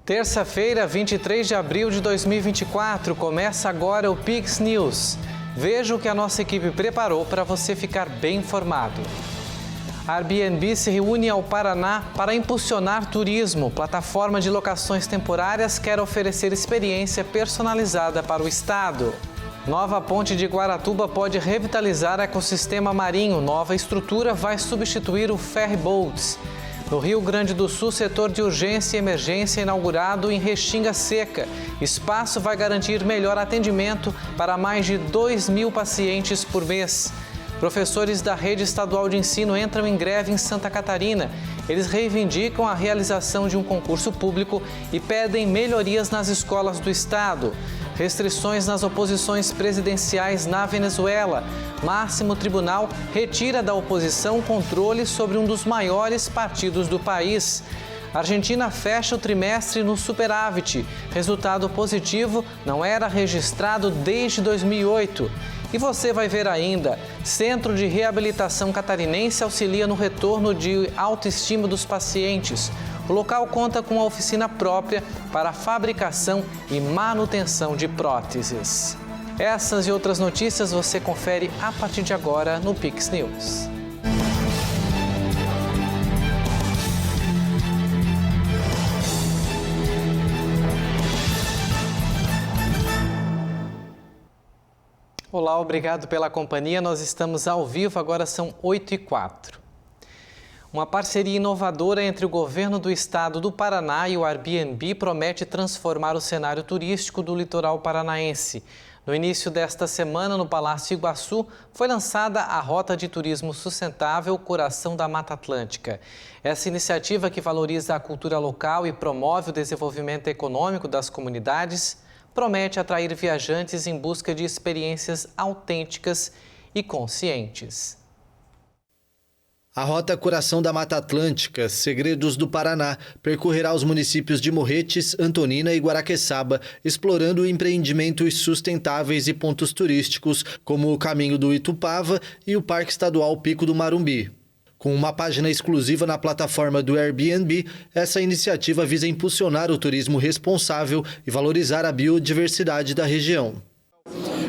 Terça-feira, 23 de abril de 2024, começa agora o Pix News. Veja o que a nossa equipe preparou para você ficar bem informado. A Airbnb se reúne ao Paraná para impulsionar turismo. Plataforma de locações temporárias quer oferecer experiência personalizada para o estado. Nova ponte de Guaratuba pode revitalizar ecossistema marinho. Nova estrutura vai substituir o ferry boats. No Rio Grande do Sul, setor de urgência e emergência inaugurado em Restinga Seca. Espaço vai garantir melhor atendimento para mais de 2.000 pacientes por mês. Professores da rede estadual de ensino entram em greve em Santa Catarina. Eles reivindicam a realização de um concurso público e pedem melhorias nas escolas do estado. Restrições nas oposições presidenciais na Venezuela. Máximo Tribunal retira da oposição controle sobre um dos maiores partidos do país. Argentina fecha o trimestre no superávit. Resultado positivo não era registrado desde 2008. E você vai ver ainda, Centro de Reabilitação Catarinense auxilia no retorno de autoestima dos pacientes. O local conta com uma oficina própria para fabricação e manutenção de próteses. Essas e outras notícias você confere a partir de agora no Pix News. Olá, obrigado pela companhia. Nós estamos ao vivo, agora são 8h04. Uma parceria inovadora entre o governo do estado do Paraná e o Airbnb promete transformar o cenário turístico do litoral paranaense. No início desta semana, no Palácio Iguaçu, foi lançada a Rota de Turismo Sustentável Coração da Mata Atlântica. Essa iniciativa, que valoriza a cultura local e promove o desenvolvimento econômico das comunidades, promete atrair viajantes em busca de experiências autênticas e conscientes. A Rota Coração da Mata Atlântica, Segredos do Paraná, percorrerá os municípios de Morretes, Antonina e Guaraqueçaba, explorando empreendimentos sustentáveis e pontos turísticos, como o Caminho do Itupava e o Parque Estadual Pico do Marumbi. Com uma página exclusiva na plataforma do Airbnb, essa iniciativa visa impulsionar o turismo responsável e valorizar a biodiversidade da região.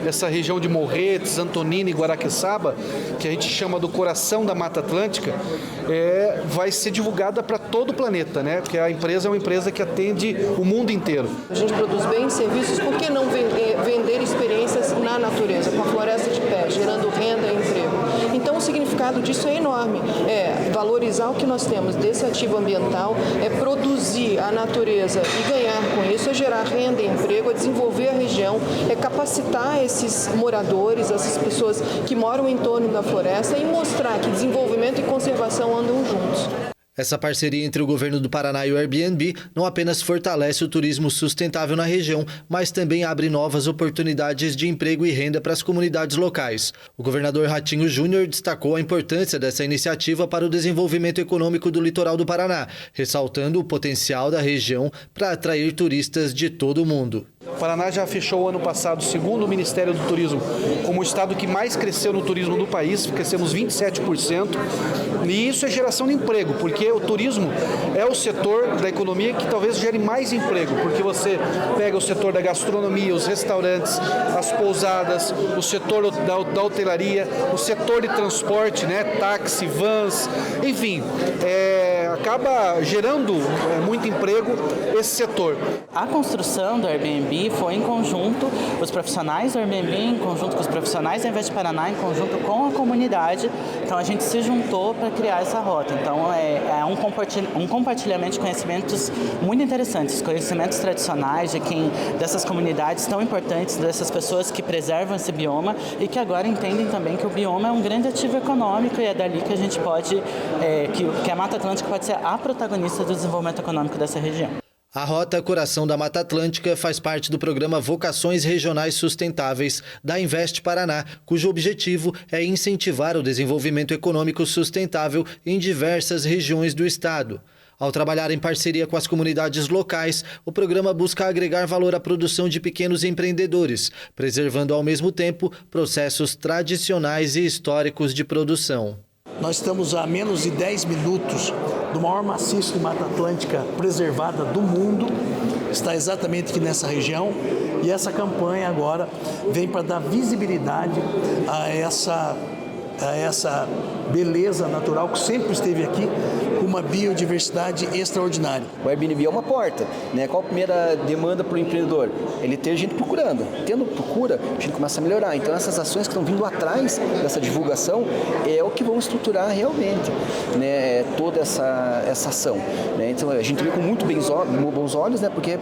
Essa região de Morretes, Antonina e Guaraqueçaba, que a gente chama do coração da Mata Atlântica, vai ser divulgada para todo o planeta, né? Porque a empresa é uma empresa que atende o mundo inteiro. A gente produz bens, serviços, por que não vender experiências na natureza, com a floresta de pé, gerando renda e emprego? Então o significado disso é enorme, é valorizar o que nós temos desse ativo ambiental, é produzir a natureza e ganhar com isso, é gerar renda e emprego, é desenvolver a região, é capacitar esses moradores, essas pessoas que moram em torno da floresta e mostrar que desenvolvimento e conservação andam juntos. Essa parceria entre o governo do Paraná e o Airbnb não apenas fortalece o turismo sustentável na região, mas também abre novas oportunidades de emprego e renda para as comunidades locais. O governador Ratinho Júnior destacou a importância dessa iniciativa para o desenvolvimento econômico do litoral do Paraná, ressaltando o potencial da região para atrair turistas de todo o mundo. O Paraná já fechou o ano passado, segundo o Ministério do Turismo, como o estado que mais cresceu no turismo do país, crescemos 27%, e isso é geração de emprego, porque o turismo é o setor da economia que talvez gere mais emprego, porque você pega o setor da gastronomia, os restaurantes, as pousadas, o setor da hotelaria, o setor de transporte, né, táxi, vans, enfim, acaba gerando muito emprego esse setor. A construção do Airbnb foi em conjunto, os profissionais do Airbnb em conjunto com os profissionais da Invest Paraná, em conjunto com a comunidade. Então a gente se juntou para criar essa rota. Então é um compartilhamento de conhecimentos muito interessantes, conhecimentos tradicionais dessas comunidades tão importantes, dessas pessoas que preservam esse bioma e que agora entendem também que o bioma é um grande ativo econômico e é dali que a gente pode, que a Mata Atlântica pode ser a protagonista do desenvolvimento econômico dessa região. A Rota Coração da Mata Atlântica faz parte do programa Vocações Regionais Sustentáveis da Invest Paraná, cujo objetivo é incentivar o desenvolvimento econômico sustentável em diversas regiões do estado. Ao trabalhar em parceria com as comunidades locais, o programa busca agregar valor à produção de pequenos empreendedores, preservando ao mesmo tempo processos tradicionais e históricos de produção. Nós estamos a menos de 10 minutos do maior maciço de Mata Atlântica preservada do mundo, está exatamente aqui nessa região, e essa campanha agora vem para dar visibilidade a essa beleza natural que sempre esteve aqui, com uma biodiversidade extraordinária. O Airbnb é uma porta, né? Qual a primeira demanda para o empreendedor? Ele ter gente procurando. Tendo procura, a gente começa a melhorar. Então essas ações que estão vindo atrás dessa divulgação é o que vão estruturar realmente, né, toda essa ação. Né? Então a gente vê com muito bons olhos, né? Porque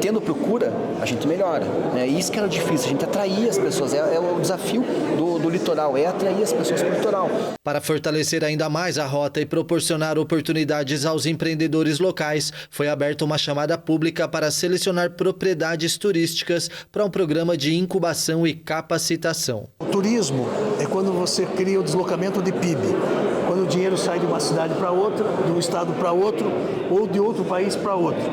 tendo procura, a gente melhora. Né? E isso que era difícil, a gente atrair as pessoas. É o desafio do litoral, é atrair as pessoas para o litoral. Para fortalecer ainda mais a rota e proporcionar oportunidades aos empreendedores locais, foi aberta uma chamada pública para selecionar propriedades turísticas para um programa de incubação e capacitação. O turismo é quando você cria o deslocamento de PIB, quando o dinheiro sai de uma cidade para outra, de um estado para outro ou de outro país para outro.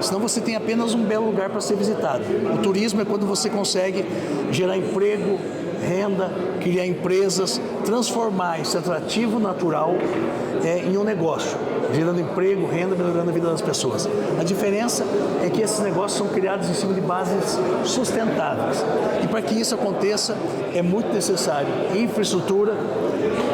Senão você tem apenas um belo lugar para ser visitado. O turismo é quando você consegue gerar emprego, renda, criar empresas, transformar esse atrativo natural em um negócio, gerando emprego, renda, melhorando a vida das pessoas. A diferença é que esses negócios são criados em cima de bases sustentáveis. E para que isso aconteça, é muito necessário infraestrutura,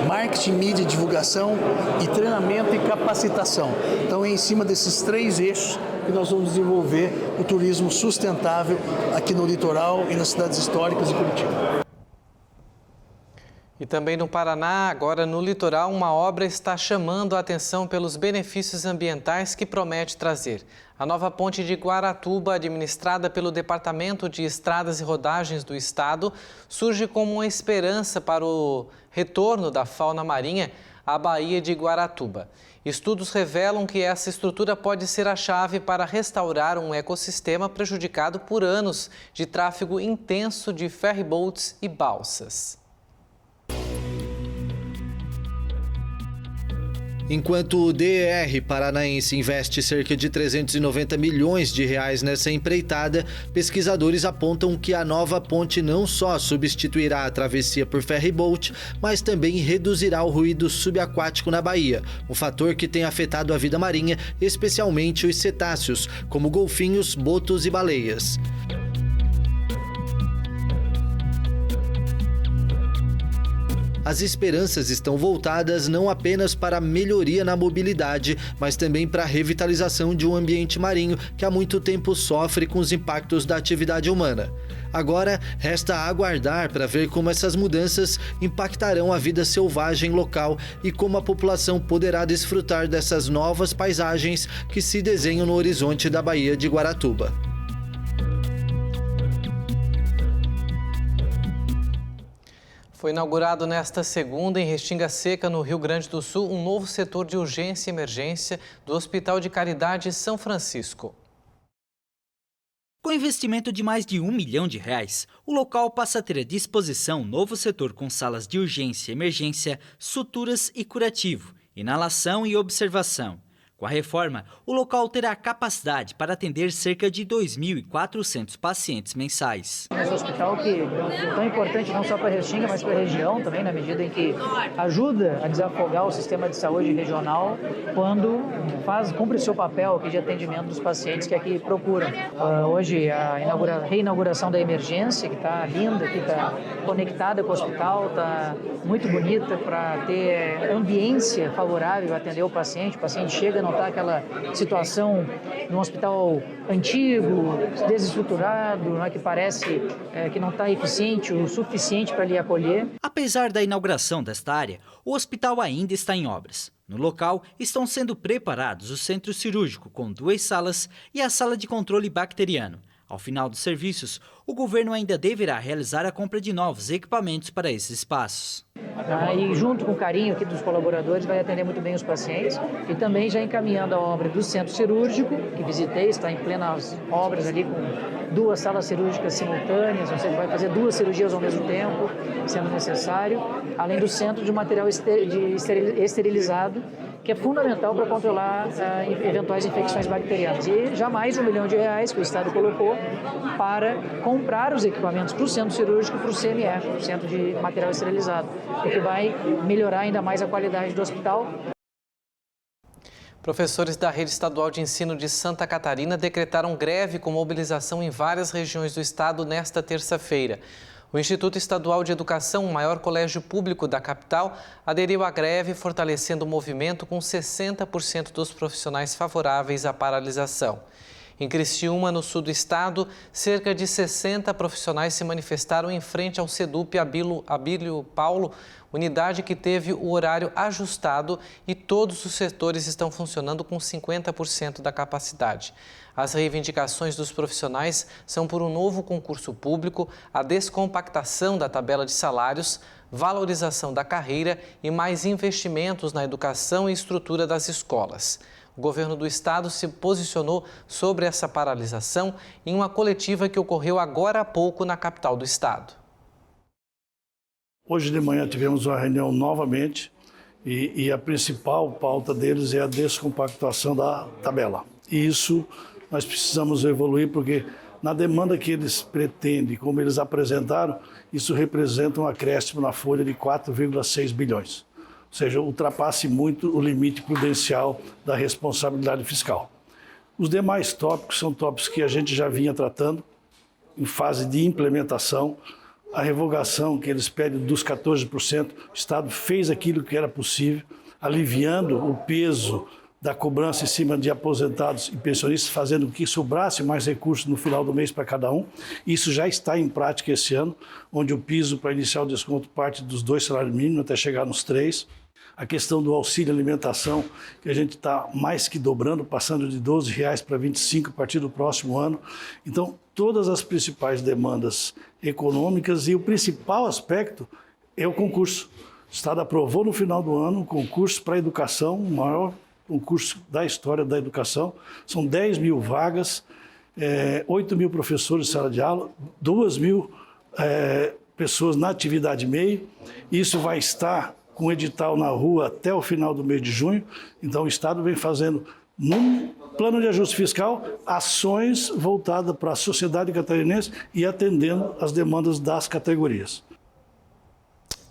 marketing, mídia, divulgação e treinamento e capacitação. Então é em cima desses 3 eixos que nós vamos desenvolver o turismo sustentável aqui no litoral e nas cidades históricas de Curitiba. E também no Paraná, agora no litoral, uma obra está chamando a atenção pelos benefícios ambientais que promete trazer. A nova ponte de Guaratuba, administrada pelo Departamento de Estradas e Rodagens do Estado, surge como uma esperança para o retorno da fauna marinha à Baía de Guaratuba. Estudos revelam que essa estrutura pode ser a chave para restaurar um ecossistema prejudicado por anos de tráfego intenso de ferryboats e balsas. Enquanto o DER paranaense investe cerca de 390 milhões de reais nessa empreitada, pesquisadores apontam que a nova ponte não só substituirá a travessia por ferryboat, mas também reduzirá o ruído subaquático na Baía, um fator que tem afetado a vida marinha, especialmente os cetáceos, como golfinhos, botos e baleias. As esperanças estão voltadas não apenas para a melhoria na mobilidade, mas também para a revitalização de um ambiente marinho que há muito tempo sofre com os impactos da atividade humana. Agora, resta aguardar para ver como essas mudanças impactarão a vida selvagem local e como a população poderá desfrutar dessas novas paisagens que se desenham no horizonte da Baía de Guaratuba. Foi inaugurado nesta segunda, em Restinga Seca, no Rio Grande do Sul, um novo setor de urgência e emergência do Hospital de Caridade São Francisco. Com investimento de mais de R$1 milhão, o local passa a ter à disposição um novo setor com salas de urgência e emergência, suturas e curativo, inalação e observação. Com a reforma, o local terá capacidade para atender cerca de 2.400 pacientes mensais. Esse hospital que é tão importante não só para a Restinga, mas para a região também, na medida em que ajuda a desafogar o sistema de saúde regional quando cumpre seu papel aqui de atendimento dos pacientes que aqui procuram. Hoje, a reinauguração da emergência, que está linda, que está conectada com o hospital, está muito bonita para ter ambiência favorável a atender o paciente chega, não está aquela situação num hospital antigo, desestruturado, que parece que não está eficiente o suficiente para lhe acolher. Apesar da inauguração desta área, o hospital ainda está em obras. No local, estão sendo preparados o centro cirúrgico com 2 salas e a sala de controle bacteriano. Ao final dos serviços, o governo ainda deverá realizar a compra de novos equipamentos para esses espaços. E junto com o carinho aqui dos colaboradores, vai atender muito bem os pacientes e também já encaminhando a obra do centro cirúrgico, que visitei, está em plenas obras ali com 2 salas cirúrgicas simultâneas, ou seja, vai fazer 2 cirurgias ao mesmo tempo, sendo necessário, além do centro de material esterilizado, que é fundamental para controlar eventuais infecções bacterianas. E já mais R$1 milhão que o Estado colocou para comprar os equipamentos para o centro cirúrgico, para o CME, o Centro de Material Esterilizado, o que vai melhorar ainda mais a qualidade do hospital. Professores da Rede Estadual de Ensino de Santa Catarina decretaram greve com mobilização em várias regiões do estado nesta terça-feira. O Instituto Estadual de Educação, o maior colégio público da capital, aderiu à greve, fortalecendo o movimento com 60% dos profissionais favoráveis à paralisação. Em Criciúma, no sul do estado, cerca de 60 profissionais se manifestaram em frente ao SEDUP Abílio Paulo, unidade que teve o horário ajustado e todos os setores estão funcionando com 50% da capacidade. As reivindicações dos profissionais são por um novo concurso público, a descompactação da tabela de salários, valorização da carreira e mais investimentos na educação e estrutura das escolas. O governo do estado se posicionou sobre essa paralisação em uma coletiva que ocorreu agora há pouco na capital do estado. Hoje de manhã tivemos uma reunião novamente e a principal pauta deles é a descompactuação da tabela. E isso nós precisamos evoluir porque na demanda que eles pretendem, como eles apresentaram, isso representa um acréscimo na folha de 4,6 bilhões. Ou seja, ultrapasse muito o limite prudencial da responsabilidade fiscal. Os demais tópicos são tópicos que a gente já vinha tratando em fase de implementação. A revogação que eles pedem dos 14%, o Estado fez aquilo que era possível, aliviando o peso da cobrança em cima de aposentados e pensionistas, fazendo com que sobrasse mais recursos no final do mês para cada um. Isso já está em prática esse ano, onde o piso para iniciar o desconto parte dos 2 salários mínimos até chegar nos 3. A questão do auxílio alimentação, que a gente está mais que dobrando, passando de R$12 para R$25 a partir do próximo ano. Então, todas as principais demandas econômicas e o principal aspecto é o concurso. O Estado aprovou no final do ano um concurso para a educação, o maior concurso da história da educação. São 10 mil vagas, 8 mil professores em sala de aula, 2 mil pessoas na atividade MEI. Isso vai estar com edital na rua até o final do mês de junho. Então, o Estado vem fazendo, num plano de ajuste fiscal, ações voltadas para a sociedade catarinense e atendendo às demandas das categorias.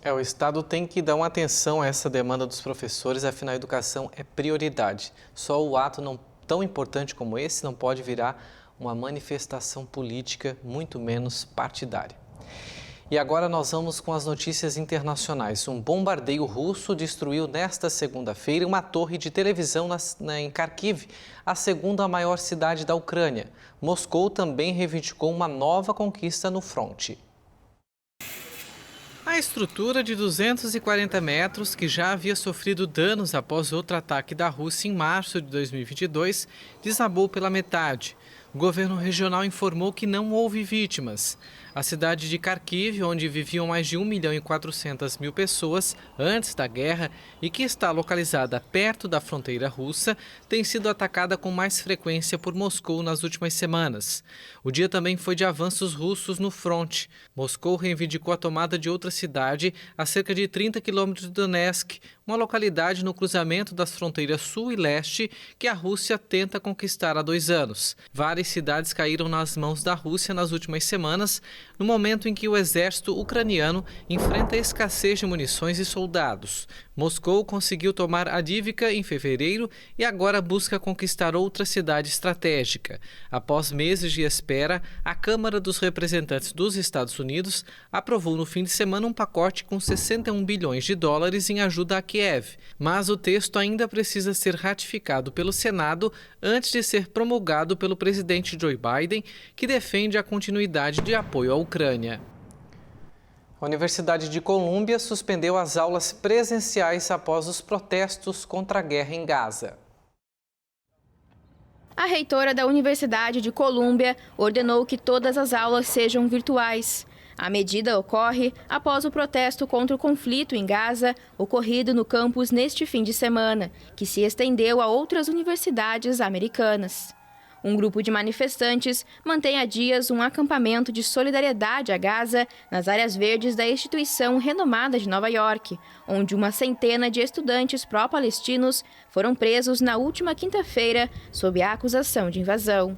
O Estado tem que dar uma atenção a essa demanda dos professores, afinal a educação é prioridade. Só o ato não tão importante como esse não pode virar uma manifestação política, muito menos partidária. E agora nós vamos com as notícias internacionais. Um bombardeio russo destruiu nesta segunda-feira uma torre de televisão em Kharkiv, a segunda maior cidade da Ucrânia. Moscou também reivindicou uma nova conquista no fronte. A estrutura de 240 metros, que já havia sofrido danos após outro ataque da Rússia em março de 2022, desabou pela metade. O governo regional informou que não houve vítimas. A cidade de Kharkiv, onde viviam mais de 1.400.000 pessoas antes da guerra e que está localizada perto da fronteira russa, tem sido atacada com mais frequência por Moscou nas últimas semanas. O dia também foi de avanços russos no fronte. Moscou reivindicou a tomada de outra cidade a cerca de 30 quilômetros de Donetsk, uma localidade no cruzamento das fronteiras sul e leste que a Rússia tenta conquistar há 2 anos. Várias cidades caíram nas mãos da Rússia nas últimas semanas, no momento em que o exército ucraniano enfrenta a escassez de munições e soldados. Moscou conseguiu tomar Avdiivka em fevereiro e agora busca conquistar outra cidade estratégica. Após meses de espera, a Câmara dos Representantes dos Estados Unidos aprovou no fim de semana um pacote com 61 bilhões de dólares em ajuda a Kiev, mas o texto ainda precisa ser ratificado pelo Senado antes de ser promulgado pelo presidente Joe Biden, que defende a continuidade de apoio à Ucrânia. A Universidade de Colômbia suspendeu as aulas presenciais após os protestos contra a guerra em Gaza. A reitora da Universidade de Colômbia ordenou que todas as aulas sejam virtuais. A medida ocorre após o protesto contra o conflito em Gaza, ocorrido no campus neste fim de semana, que se estendeu a outras universidades americanas. Um grupo de manifestantes mantém há dias um acampamento de solidariedade a Gaza nas áreas verdes da instituição renomada de Nova York, onde uma centena de estudantes pró-palestinos foram presos na última quinta-feira sob a acusação de invasão.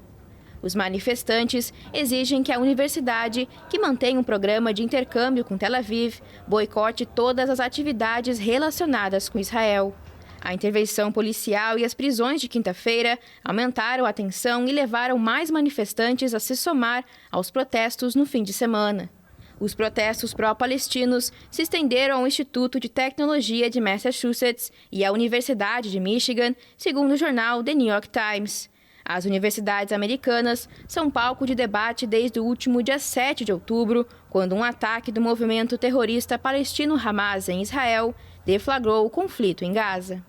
Os manifestantes exigem que a universidade, que mantém um programa de intercâmbio com Tel Aviv, boicote todas as atividades relacionadas com Israel. A intervenção policial e as prisões de quinta-feira aumentaram a tensão e levaram mais manifestantes a se somar aos protestos no fim de semana. Os protestos pró-palestinos se estenderam ao Instituto de Tecnologia de Massachusetts e à Universidade de Michigan, segundo o jornal The New York Times. As universidades americanas são palco de debate desde o último dia 7 de outubro, quando um ataque do movimento terrorista palestino Hamas em Israel deflagrou o conflito em Gaza.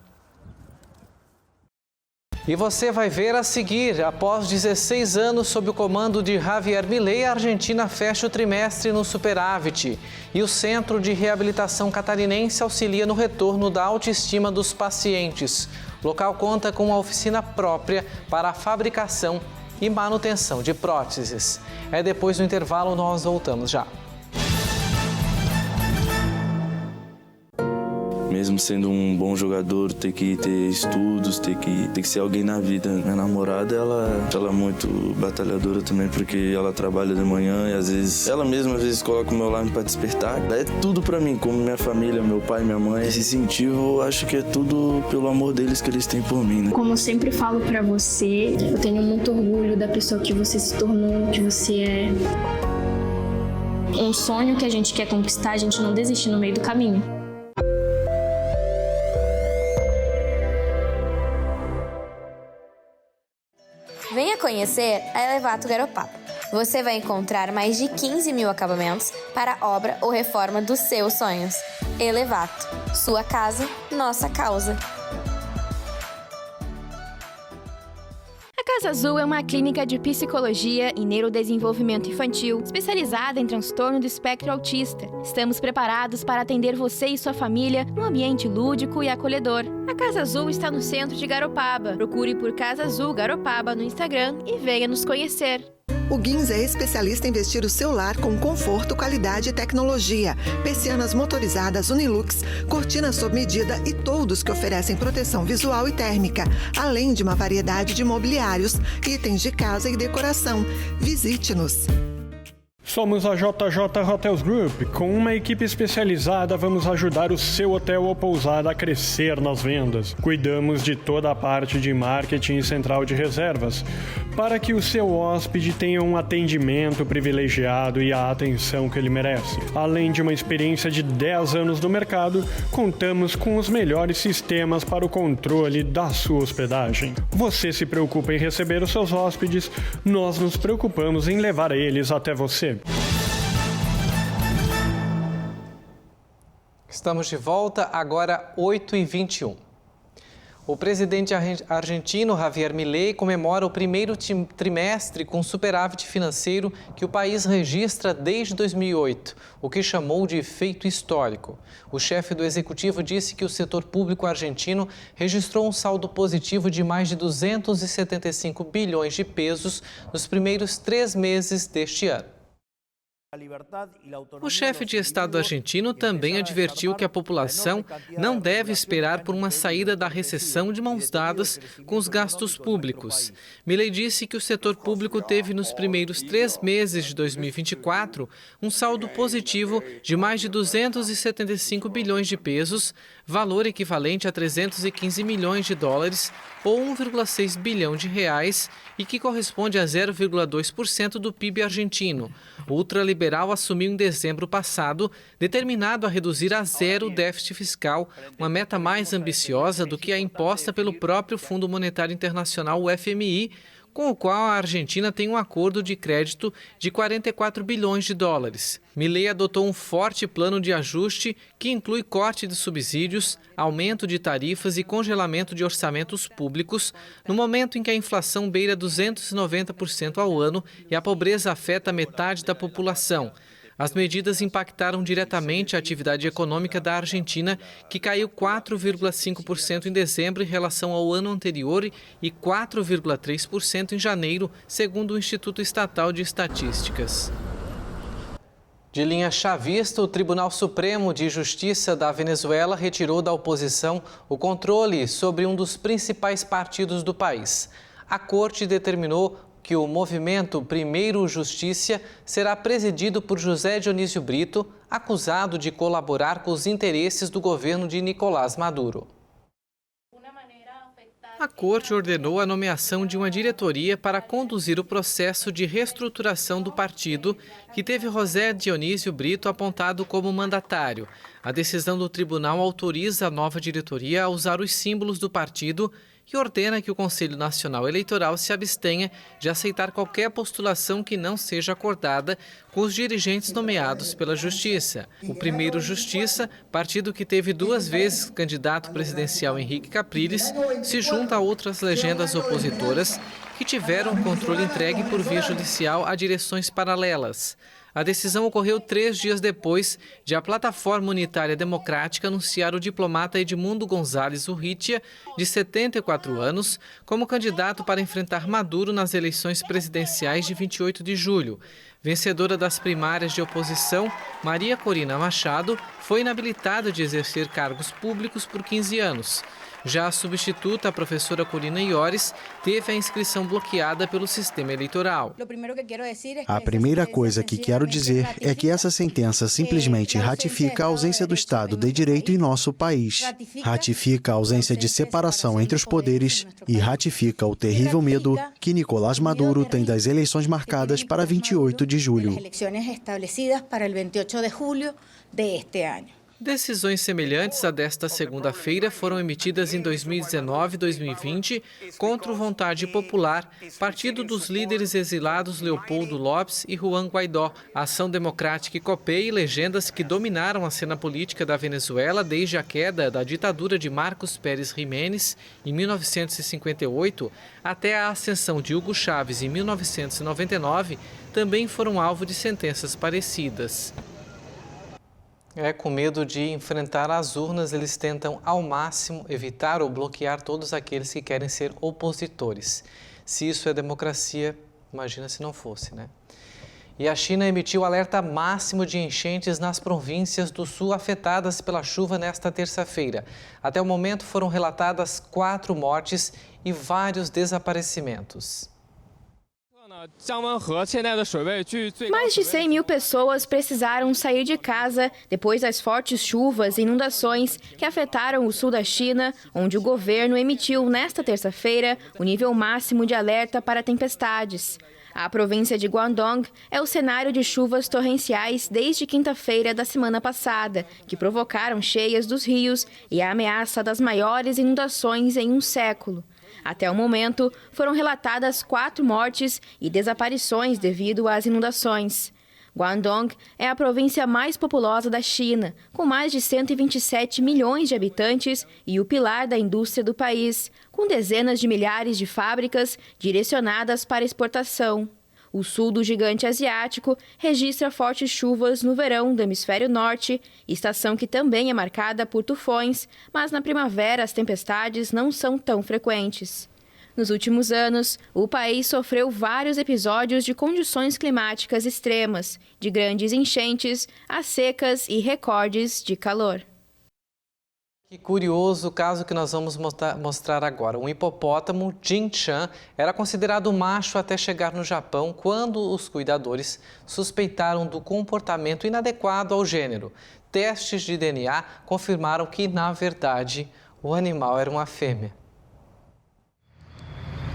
E você vai ver a seguir, após 16 anos sob o comando de Javier Milei, a Argentina fecha o trimestre no superávit. E o Centro de Reabilitação Catarinense auxilia no retorno da autoestima dos pacientes. O local conta com uma oficina própria para a fabricação e manutenção de próteses. Depois do intervalo, nós voltamos já. Mesmo sendo um bom jogador, ter que ter estudos, ter que ser alguém na vida. Minha namorada, ela é muito batalhadora também, porque ela trabalha de manhã e às vezes coloca o meu alarme para despertar. É tudo para mim, como minha família, meu pai, minha mãe. Esse incentivo, eu acho que é tudo pelo amor deles que eles têm por mim, né? Como eu sempre falo para você, eu tenho muito orgulho da pessoa que você se tornou, que você é. Um sonho que a gente quer conquistar, a gente não desiste no meio do caminho. Venha conhecer a Elevato Garopaba. Você vai encontrar mais de 15 mil acabamentos para a obra ou reforma dos seus sonhos. Elevato. Sua casa, nossa causa. A Casa Azul é uma clínica de psicologia e neurodesenvolvimento infantil, especializada em transtorno do espectro autista. Estamos preparados para atender você e sua família num ambiente lúdico e acolhedor. A Casa Azul está no centro de Garopaba. Procure por Casa Azul Garopaba no Instagram e venha nos conhecer. O Guins é especialista em vestir o seu lar com conforto, qualidade e tecnologia. Persianas motorizadas Unilux, cortinas sob medida e toldos que oferecem proteção visual e térmica, além de uma variedade de mobiliários, itens de casa e decoração. Visite-nos. Somos a JJ Hotels Group. Com uma equipe especializada, vamos ajudar o seu hotel ou pousada a crescer nas vendas. Cuidamos de toda a parte de marketing e central de reservas, para que o seu hóspede tenha um atendimento privilegiado e a atenção que ele merece. Além de uma experiência de 10 anos no mercado, contamos com os melhores sistemas para o controle da sua hospedagem. Você se preocupa em receber os seus hóspedes, nós nos preocupamos em levar eles até você. Estamos de volta, agora 8h21. O presidente argentino Javier Milei comemora o primeiro trimestre com superávit financeiro que o país registra desde 2008, o que chamou de feito histórico. O chefe do executivo disse que o setor público argentino registrou um saldo positivo de mais de 275 bilhões de pesos nos primeiros 3 meses deste ano. O chefe de Estado argentino também advertiu que a população não deve esperar por uma saída da recessão de mãos dadas com os gastos públicos. Milei disse que o setor público teve nos primeiros 3 meses de 2024 um saldo positivo de mais de 275 bilhões de pesos, valor equivalente a 315 milhões de dólares ou 1,6 bilhão de reais e que corresponde a 0,2% do PIB argentino. O ultraliberal assumiu em dezembro passado, determinado a reduzir a zero o déficit fiscal, uma meta mais ambiciosa do que a imposta pelo próprio Fundo Monetário Internacional, o FMI, com o qual a Argentina tem um acordo de crédito de 44 bilhões de dólares. Milei adotou um forte plano de ajuste que inclui corte de subsídios, aumento de tarifas e congelamento de orçamentos públicos, no momento em que a inflação beira 290% ao ano e a pobreza afeta metade da população. As medidas impactaram diretamente a atividade econômica da Argentina, que caiu 4,5% em dezembro em relação ao ano anterior e 4,3% em janeiro, segundo o Instituto Estatal de Estatísticas. De linha chavista, o Tribunal Supremo de Justiça da Venezuela retirou da oposição o controle sobre um dos principais partidos do país. A corte determinou que o movimento Primeiro Justiça será presidido por José Dionísio Brito, acusado de colaborar com os interesses do governo de Nicolás Maduro. A Corte ordenou a nomeação de uma diretoria para conduzir o processo de reestruturação do partido, que teve José Dionísio Brito apontado como mandatário. A decisão do tribunal autoriza a nova diretoria a usar os símbolos do partido e ordena que o Conselho Nacional Eleitoral se abstenha de aceitar qualquer postulação que não seja acordada com os dirigentes nomeados pela Justiça. O Primeiro Justiça, partido que teve 2 vezes candidato presidencial Henrique Capriles, se junta a outras legendas opositoras que tiveram o controle entregue por via judicial a direções paralelas. A decisão ocorreu 3 dias depois de a Plataforma Unitária Democrática anunciar o diplomata Edmundo Gonzalez Urrutia, de 74 anos, como candidato para enfrentar Maduro nas eleições presidenciais de 28 de julho. Vencedora das primárias de oposição, Maria Corina Machado foi inabilitada de exercer cargos públicos por 15 anos. Já a substituta, a professora Corina Iores, teve a inscrição bloqueada pelo sistema eleitoral. A primeira coisa que quero dizer é que essa sentença simplesmente ratifica a ausência do Estado de Direito em nosso país, ratifica a ausência de separação entre os poderes e ratifica o terrível medo que Nicolás Maduro tem das eleições marcadas para 28 de julho. Decisões semelhantes à desta segunda-feira foram emitidas em 2019 e 2020 contra o Vontade Popular, partido dos líderes exilados Leopoldo Lopes e Juan Guaidó, Ação Democrática e COPEI, legendas que dominaram a cena política da Venezuela desde a queda da ditadura de Marcos Pérez Jiménez em 1958 até a ascensão de Hugo Chávez em 1999, também foram alvo de sentenças parecidas. Com medo de enfrentar as urnas, eles tentam ao máximo evitar ou bloquear todos aqueles que querem ser opositores. Se isso é democracia, imagina se não fosse, né? E a China emitiu alerta máximo de enchentes nas províncias do sul afetadas pela chuva nesta terça-feira. Até o momento foram relatadas 4 mortes e vários desaparecimentos. Mais de 100 mil pessoas precisaram sair de casa depois das fortes chuvas e inundações que afetaram o sul da China, onde o governo emitiu nesta terça-feira o nível máximo de alerta para tempestades. A província de Guangdong é o cenário de chuvas torrenciais desde quinta-feira da semana passada, que provocaram cheias dos rios e a ameaça das maiores inundações em um século. Até o momento, foram relatadas 4 mortes e desaparições devido às inundações. Guangdong é a província mais populosa da China, com mais de 127 milhões de habitantes e o pilar da indústria do país, com dezenas de milhares de fábricas direcionadas para exportação. O sul do gigante asiático registra fortes chuvas no verão do hemisfério norte, estação que também é marcada por tufões, mas na primavera as tempestades não são tão frequentes. Nos últimos anos, o país sofreu vários episódios de condições climáticas extremas, de grandes enchentes, a secas e recordes de calor. Que curioso o caso que nós vamos mostrar agora. Um hipopótamo, Jin-chan, era considerado macho até chegar no Japão quando os cuidadores suspeitaram do comportamento inadequado ao gênero. Testes de DNA confirmaram que, na verdade, o animal era uma fêmea.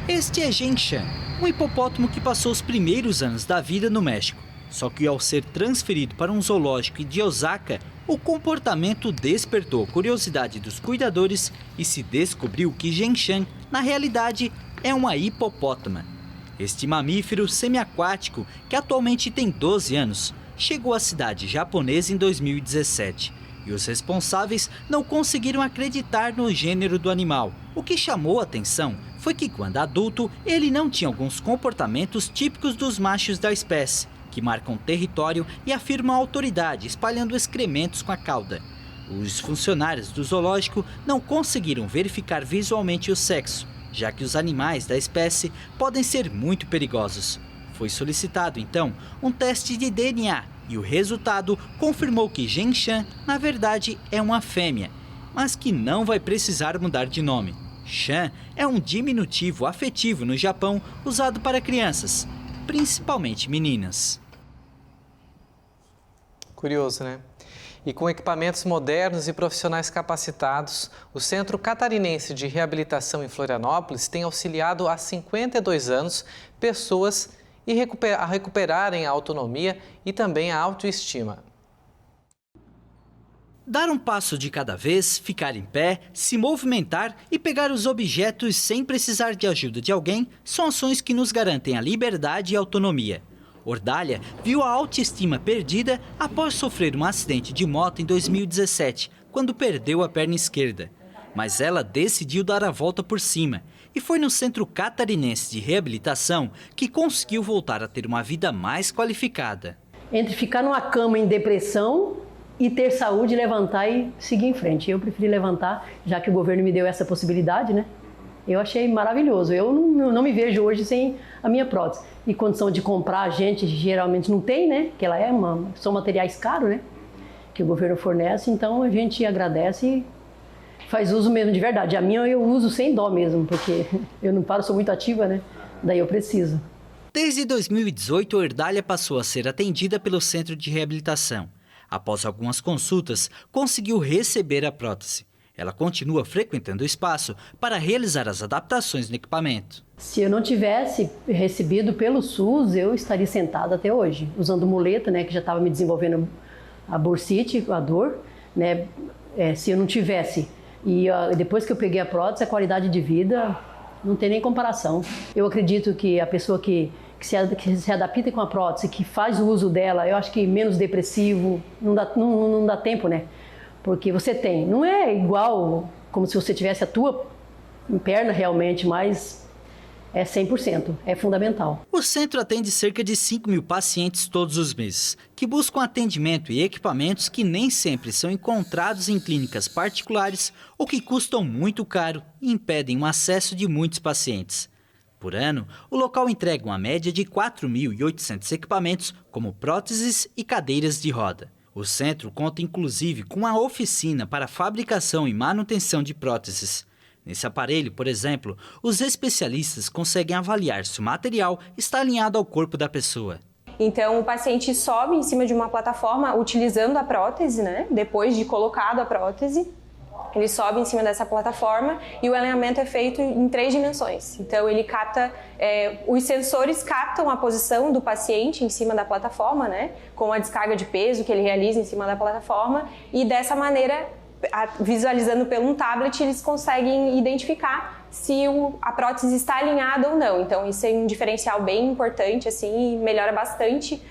Este é Jin-chan, um hipopótamo que passou os primeiros anos da vida no México. Só que ao ser transferido para um zoológico de Osaka, o comportamento despertou a curiosidade dos cuidadores e se descobriu que Jin-chan, na realidade, é uma hipopótama. Este mamífero semiaquático, que atualmente tem 12 anos, chegou à cidade japonesa em 2017. E os responsáveis não conseguiram acreditar no gênero do animal. O que chamou a atenção foi que, quando adulto, ele não tinha alguns comportamentos típicos dos machos da espécie, que marcam território e afirmam autoridade, espalhando excrementos com a cauda. Os funcionários do zoológico não conseguiram verificar visualmente o sexo, já que os animais da espécie podem ser muito perigosos. Foi solicitado, então, um teste de DNA e o resultado confirmou que Jin-chan, na verdade, é uma fêmea, mas que não vai precisar mudar de nome. Chan é um diminutivo afetivo no Japão usado para crianças, principalmente meninas. Curioso, né? E com equipamentos modernos e profissionais capacitados, o Centro Catarinense de Reabilitação em Florianópolis tem auxiliado há 52 anos pessoas a recuperarem a autonomia e também a autoestima. Dar um passo de cada vez, ficar em pé, se movimentar e pegar os objetos sem precisar de ajuda de alguém são ações que nos garantem a liberdade e autonomia. Ordália viu a autoestima perdida após sofrer um acidente de moto em 2017, quando perdeu a perna esquerda. Mas ela decidiu dar a volta por cima e foi no Centro Catarinense de Reabilitação que conseguiu voltar a ter uma vida mais qualificada. Entre ficar numa cama em depressão e ter saúde, levantar e seguir em frente. Eu preferi levantar, já que o governo me deu essa possibilidade, né? Eu achei maravilhoso. Eu não me vejo hoje sem a minha prótese. E condição de comprar, a gente geralmente não tem, né? Que ela são materiais caros, né? Que o governo fornece, então a gente agradece e faz uso mesmo de verdade. A minha eu uso sem dó mesmo, porque eu não paro, sou muito ativa, né? Daí eu preciso. Desde 2018, a Ordália passou a ser atendida pelo Centro de Reabilitação. Após algumas consultas, conseguiu receber a prótese. Ela continua frequentando o espaço para realizar as adaptações no equipamento. Se eu não tivesse recebido pelo SUS, eu estaria sentada até hoje, usando muleta, né, que já estava me desenvolvendo a bursite, a dor, né, se eu não tivesse. E depois que eu peguei a prótese, a qualidade de vida não tem nem comparação. Eu acredito que a pessoa que se adapta com a prótese, que faz o uso dela, eu acho que menos depressivo, não dá tempo, né? Porque você tem, não é igual como se você tivesse a tua perna realmente, mas é 100%, é fundamental. O centro atende cerca de 5.000 pacientes todos os meses, que buscam atendimento e equipamentos que nem sempre são encontrados em clínicas particulares ou que custam muito caro e impedem o acesso de muitos pacientes. Por ano, o local entrega uma média de 4.800 equipamentos, como próteses e cadeiras de roda. O centro conta inclusive com uma oficina para fabricação e manutenção de próteses. Nesse aparelho, por exemplo, os especialistas conseguem avaliar se o material está alinhado ao corpo da pessoa. Então, o paciente sobe em cima de uma plataforma utilizando a prótese, né? Depois de colocado a prótese, ele sobe em cima dessa plataforma e o alinhamento é feito em 3 dimensões. Então, ele capta, os sensores captam a posição do paciente em cima da plataforma, né? Com a descarga de peso que ele realiza em cima da plataforma e dessa maneira, visualizando pelo um tablet, eles conseguem identificar se a prótese está alinhada ou não. Então, isso é um diferencial bem importante, assim, e melhora bastante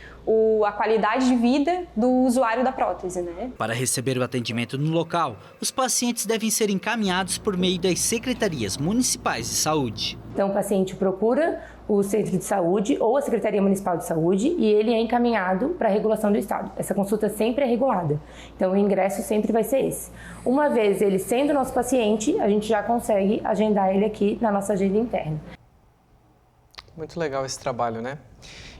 a qualidade de vida do usuário da prótese, né? Para receber o atendimento no local, os pacientes devem ser encaminhados por meio das secretarias municipais de saúde. Então, o paciente procura o centro de saúde ou a Secretaria Municipal de Saúde e ele é encaminhado para a regulação do estado. Essa consulta sempre é regulada, então o ingresso sempre vai ser esse. Uma vez ele sendo nosso paciente, a gente já consegue agendar ele aqui na nossa agenda interna. Muito legal esse trabalho, né?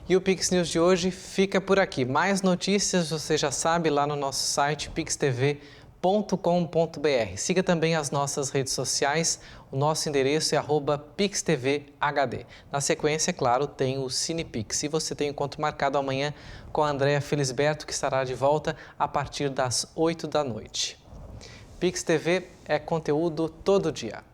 E o Pix News de hoje fica por aqui. Mais notícias você já sabe lá no nosso site pixtv.com.br. Siga também as nossas redes sociais. O nosso endereço é @pixtvhd. Na sequência, é claro, tem o CinePix. E você tem um encontro marcado amanhã com a Andréa Felisberto, que estará de volta a partir das 8 da noite. Pix TV é conteúdo todo dia.